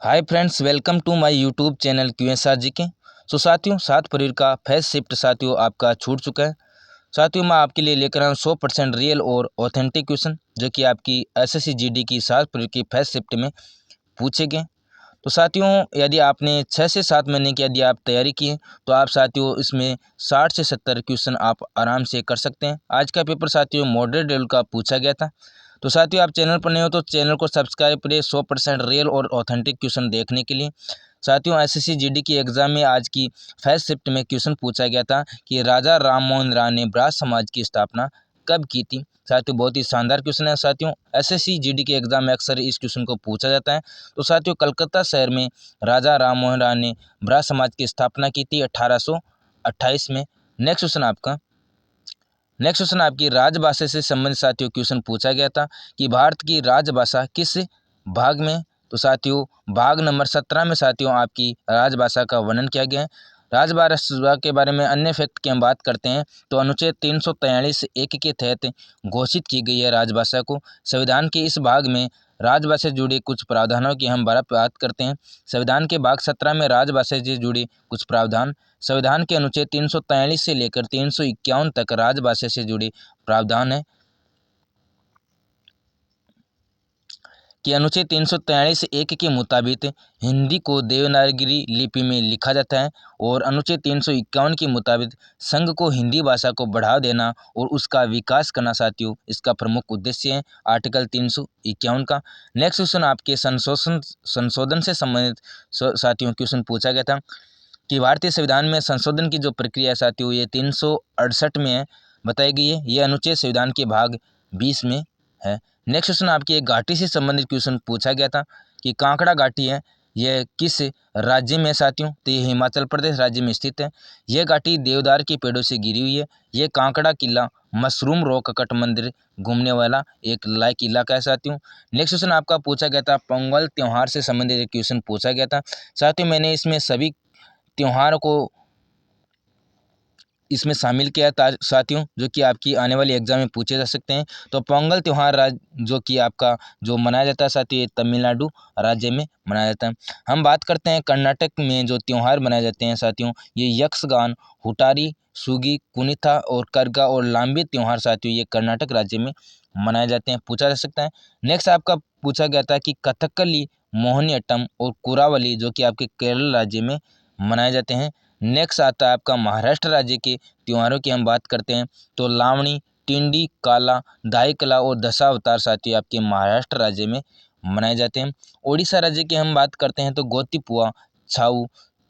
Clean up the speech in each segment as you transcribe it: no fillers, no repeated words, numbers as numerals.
Hi friends, welcome to my YouTube channel QSR GK. साथियों, 7 फरवरी का phase shift साथियों आपका छूट चुका है। साथियों, मैं आपके लिए लेकर आया हूँ 100% रियल और ऑथेंटिक क्वेश्चन जो कि आपकी SSC GD की 7 फरवरी की फेस शिफ्ट में पूछे गए। तो साथियों, यदि आपने 6 से 7 महीने की यदि आप तैयारी की है तो आप साथियों इसमें 60 से 70 क्वेश्चन आप आराम से कर सकते हैं। आज का पेपर साथियों मॉडरेट लेवल का पूछा गया था। तो साथियों, आप चैनल पर नए हो तो चैनल को सब्सक्राइब करिए 100% रियल और ऑथेंटिक क्वेश्चन देखने के लिए। साथियों, SSC GD की एग्जाम में आज की फर्स्ट शिफ्ट में क्वेश्चन पूछा गया था कि राजा राम मोहन राय ने ब्राह्म समाज की स्थापना कब की थी। साथियों, बहुत ही शानदार क्वेश्चन है। साथियों, SSC GD के एग्जाम में अक्सर इस क्वेश्चन को पूछा जाता है। तो साथियों, कलकत्ता शहर में राजा राम मोहन राय ने ब्राह्म समाज की स्थापना की थी 1828 में। नेक्स्ट क्वेश्चन आपकी राजभाषा से संबंधित साथियों क्वेश्चन पूछा गया था कि भारत की राजभाषा किस भाग में। तो साथियों, भाग नंबर 17 में साथियों आपकी राजभाषा का वर्णन किया गया है। राजभाषा के बारे में अन्य फैक्ट की हम बात करते हैं तो अनुच्छेद 343(1) के तहत घोषित की गई है राजभाषा को। संविधान के इस भाग में राजभाषा से जुड़े कुछ प्रावधानों की हम बात करते हैं। संविधान के भाग 17 में राजभाषा से जुड़े कुछ प्रावधान। संविधान के अनुच्छेद 343 से लेकर 351 तक राजभाषा से जुड़े प्रावधान है कि अनुच्छेद 343(1) के मुताबिक हिंदी को देवनागरी लिपि में लिखा जाता है और अनुच्छेद 351 के मुताबिक संघ को हिंदी भाषा को बढ़ावा देना और उसका विकास करना साथियों इसका प्रमुख उद्देश्य है आर्टिकल 351 का। नेक्स्ट क्वेश्चन आपके संशोधन से संबंधित साथियों क्वेश्चन पूछा गया था कि भारतीय संविधान में संशोधन की जो प्रक्रिया है साथियों ये 368 में है बताई गई है। ये अनुच्छेद संविधान के भाग 20 में है। नेक्स्ट क्वेश्चन आपकी एक घाटी से संबंधित क्वेश्चन पूछा गया था कि कांकड़ा घाटी है यह किस राज्य में है साथियों। तो ये हिमाचल प्रदेश राज्य में स्थित है। यह घाटी देवदार के पेड़ों से घिरी हुई है। यह कांकड़ा किला मशरूम रॉक कट मंदिर घूमने वाला एक लायक इलाका है साथियों। नेक्स्ट क्वेश्चन आपका पूछा गया था पोंगल त्यौहार से संबंधित एक क्वेश्चन पूछा गया था साथियों। मैंने इसमें सभी त्योहार को इसमें शामिल किया था साथियों जो कि आपकी आने वाली एग्जाम में पूछे जा सकते हैं। तो पोंगल त्यौहार जो कि आपका जो मनाया जाता है साथियों ये तमिलनाडु राज्य में मनाया जाता है। हम बात करते हैं कर्नाटक में जो त्यौहार मनाए जाते हैं साथियों ये यक्षगान हुटारी सुगी कुनिथा और करगा और लांबी त्यौहार साथियों ये कर्नाटक राज्य में मनाए जाते हैं पूछा जा सकता है। नेक्स्ट आपका पूछा गया था कि कथकली मोहिनीअट्टम और कुरावली जो कि आपके केरल राज्य में मनाए जाते हैं। नेक्स्ट आता है आपका महाराष्ट्र राज्य के त्योहारों की हम बात करते हैं तो लावणी टिंडी काला दाई कला और दशावतार साथियों आपके महाराष्ट्र राज्य में मनाए जाते हैं। ओडिशा राज्य की हम बात करते हैं तो गोतिपुआ छाऊ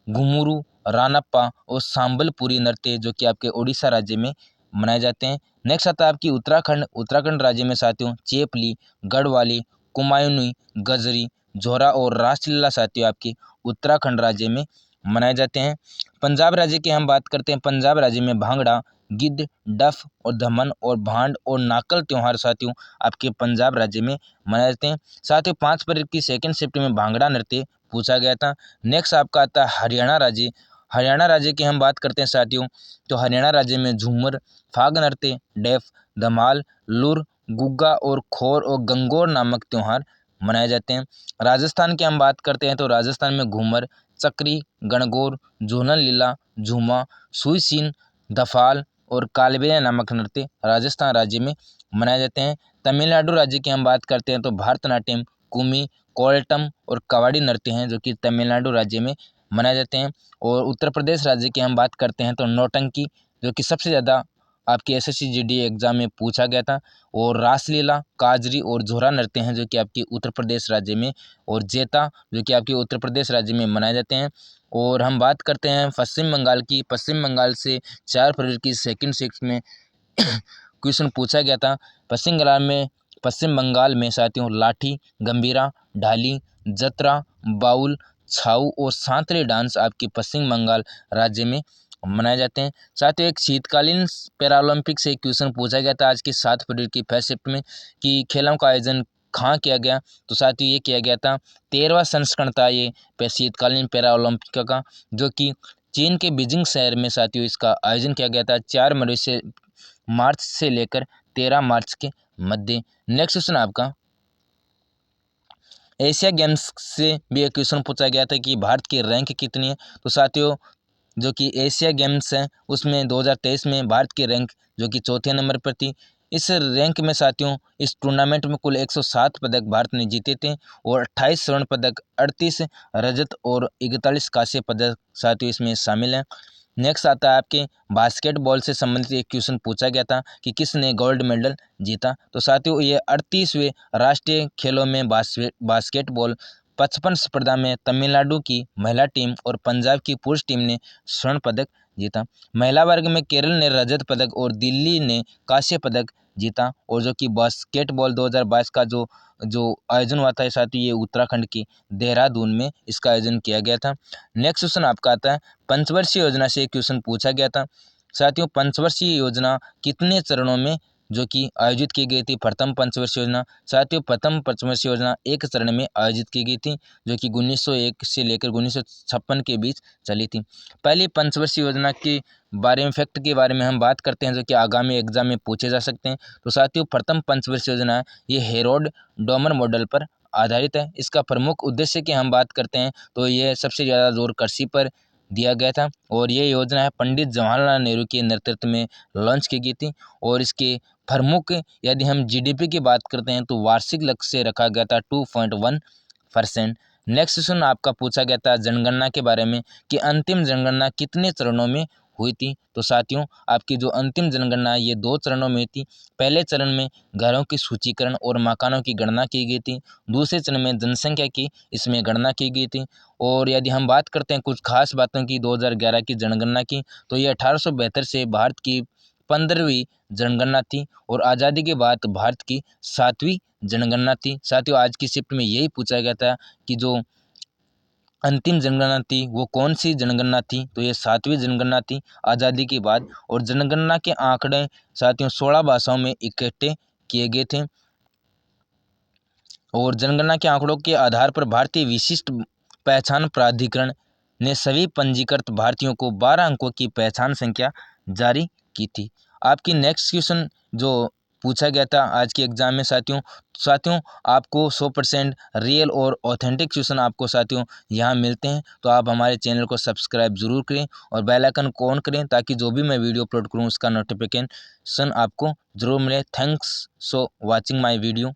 घुमुरू रानप्पा और सांबलपुरी नृत्य जो कि आपके ओडिशा राज्य में मनाए जाते हैं। नेक्स्ट आता है आपकी उत्तराखंड राज्य में साथियों चेपली गढ़वाली कुमायूनी गजरी झोरा और रासलीला साथियों आपकी उत्तराखंड राज्य में मनाए जाते हैं। पंजाब राज्य की हम बात करते हैं पंजाब राज्य में भांगड़ा गिद्ध डफ और धमन और भांड और नाकल त्योहार साथियों आपके पंजाब राज्य में मनाए जाते हैं। साथियों 5 फरवरी की सेकंड शिफ्ट में भांगड़ा नृत्य पूछा गया था। नेक्स्ट आपका आता है हरियाणा राज्य की हम बात करते हैं साथियों तो हरियाणा राज्य में झूमर फाग नृत्य डेफ धमाल लुर गुग्गा और खोर और गंगोर नामक त्योहार मनाए जाते हैं। राजस्थान की हम बात करते हैं तो राजस्थान में घूमर चक्री गणगौर झूलन लीला झूमा सुईसीन दफाल और कालबेलिया नामक नृत्य राजस्थान राज्य में मनाए जाते हैं। तमिलनाडु राज्य की हम बात करते हैं तो भारतनाट्यम कुमी कोल्टम और कवाड़ी नृत्य हैं जो कि तमिलनाडु राज्य में मनाए जाते हैं। और उत्तर प्रदेश राज्य की हम बात करते हैं तो नौटंकी जो कि सबसे ज़्यादा आपकी SSC GD एग्जाम में पूछा गया था और रासलीला काजरी और झोरा नृत्य हैं जो कि आपकी उत्तर प्रदेश राज्य में और जेता जो कि आपके उत्तर प्रदेश राज्य में मनाए जाते हैं। और हम बात करते हैं पश्चिम बंगाल की पश्चिम बंगाल से 4 फरवरी की सेकंड शिफ्ट में क्वेश्चन पूछा गया था। पश्चिम बंगाल में साथियों लाठी गंभीरा ढाली जतरा बाउल छाऊ और सांतरे डांस आपके पश्चिम बंगाल राज्य में मनाए जाते हैं। साथियों एक शीतकालीन पैरालंपिक से क्वेश्चन पूछा गया था आज की 7 फरवरी की फर्स्ट शिफ्ट में कि खेलों का आयोजन कहाँ किया गया। तो साथियों ये किया गया था 13वां संस्करण था ये शीतकालीन पैरालंपिक का जो कि चीन के बीजिंग शहर में साथियों इसका आयोजन किया गया था 4 मार्च से लेकर 13 मार्च के मध्य। नेक्स्ट क्वेश्चन आपका एशिया गेम्स से भी एक क्वेश्चन पूछा गया था कि भारत की रैंक कितनी है। तो साथियों जो कि एशिया गेम्स हैं उसमें 2023 में भारत की रैंक जो कि चौथे नंबर पर थी। इस रैंक में साथियों इस टूर्नामेंट में कुल 107 पदक भारत ने जीते थे और 28 स्वर्ण पदक, 38 रजत और 41 कांस्य पदक साथियों इसमें शामिल हैं। नेक्स्ट आता है आपके बास्केटबॉल से संबंधित एक क्वेश्चन पूछा गया था कि किसने गोल्ड मेडल जीता। तो साथियों ये 38वें राष्ट्रीय खेलों में बास्केटबॉल 55 स्पर्धा में तमिलनाडु की महिला टीम और पंजाब की पुरुष टीम ने स्वर्ण पदक जीता। महिला वर्ग में केरल ने रजत पदक और दिल्ली ने कांस्य पदक जीता। और जो कि बास्केटबॉल 2022 का जो जो आयोजन हुआ था साथ ही ये उत्तराखंड की देहरादून में इसका आयोजन किया गया था। नेक्स्ट क्वेश्चन आपका आता है पंचवर्षीय योजना से एक क्वेश्चन पूछा गया था। साथियों पंचवर्षीय योजना कितने चरणों में जो कि आयोजित की गई थी? प्रथम पंचवर्षीय योजना साथियों प्रथम पंचवर्षीय योजना एक चरण में आयोजित की गई थी जो कि 1901 से लेकर 1956 के बीच चली थी। पहली पंचवर्षीय योजना के बारे में फैक्ट के बारे में हम बात करते हैं जो कि आगामी एग्जाम में पूछे जा सकते हैं। तो साथियों प्रथम पंचवर्षीय योजना ये हेरोल्ड डोमर मॉडल पर आधारित है। इसका प्रमुख उद्देश्य की हम बात करते हैं तो ये सबसे ज़्यादा जोर कृषि पर दिया गया था और ये योजना है पंडित जवाहरलाल नेहरू के नेतृत्व में लॉन्च की गई थी। और इसके प्रमुख यदि हम जीडीपी की बात करते हैं तो वार्षिक लक्ष्य रखा गया था 2.1%। नेक्स्ट क्वेश्चन आपका पूछा गया था जनगणना के बारे में कि अंतिम जनगणना कितने चरणों में हुई थी। तो साथियों आपकी जो अंतिम जनगणना ये 2 चरणों में थी। पहले चरण में घरों की सूचीकरण और मकानों की गणना की गई थी। दूसरे चरण में जनसंख्या की इसमें गणना की गई थी। और यदि हम बात करते हैं कुछ खास बातों की 2011 की जनगणना की तो ये 1872 से भारत की 15वीं जनगणना थी और आज़ादी के बाद भारत की 7वीं जनगणना थी। साथियों आज की शिफ्ट में यही पूछा गया था कि जो अंतिम जनगणना थी वो कौन सी जनगणना थी। तो ये 7वीं जनगणना थी आज़ादी के बाद। और जनगणना के आंकड़े साथियों 16 भाषाओं में इकट्ठे किए गए थे और जनगणना के आंकड़ों के आधार पर भारतीय विशिष्ट पहचान प्राधिकरण ने सभी पंजीकृत भारतीयों को 12 अंकों की पहचान संख्या जारी की थी। आपकी नेक्स्ट क्वेश्चन जो पूछा गया था आज के एग्जाम में साथियों साथियों आपको 100% रियल और ऑथेंटिक क्वेश्चन आपको साथियों यहाँ मिलते हैं। तो आप हमारे चैनल को सब्सक्राइब जरूर करें और बेल आइकन को ऑन करें ताकि जो भी मैं वीडियो अपलोड करूँ उसका नोटिफिकेशन आपको जरूर मिले। Thanks for watching my video.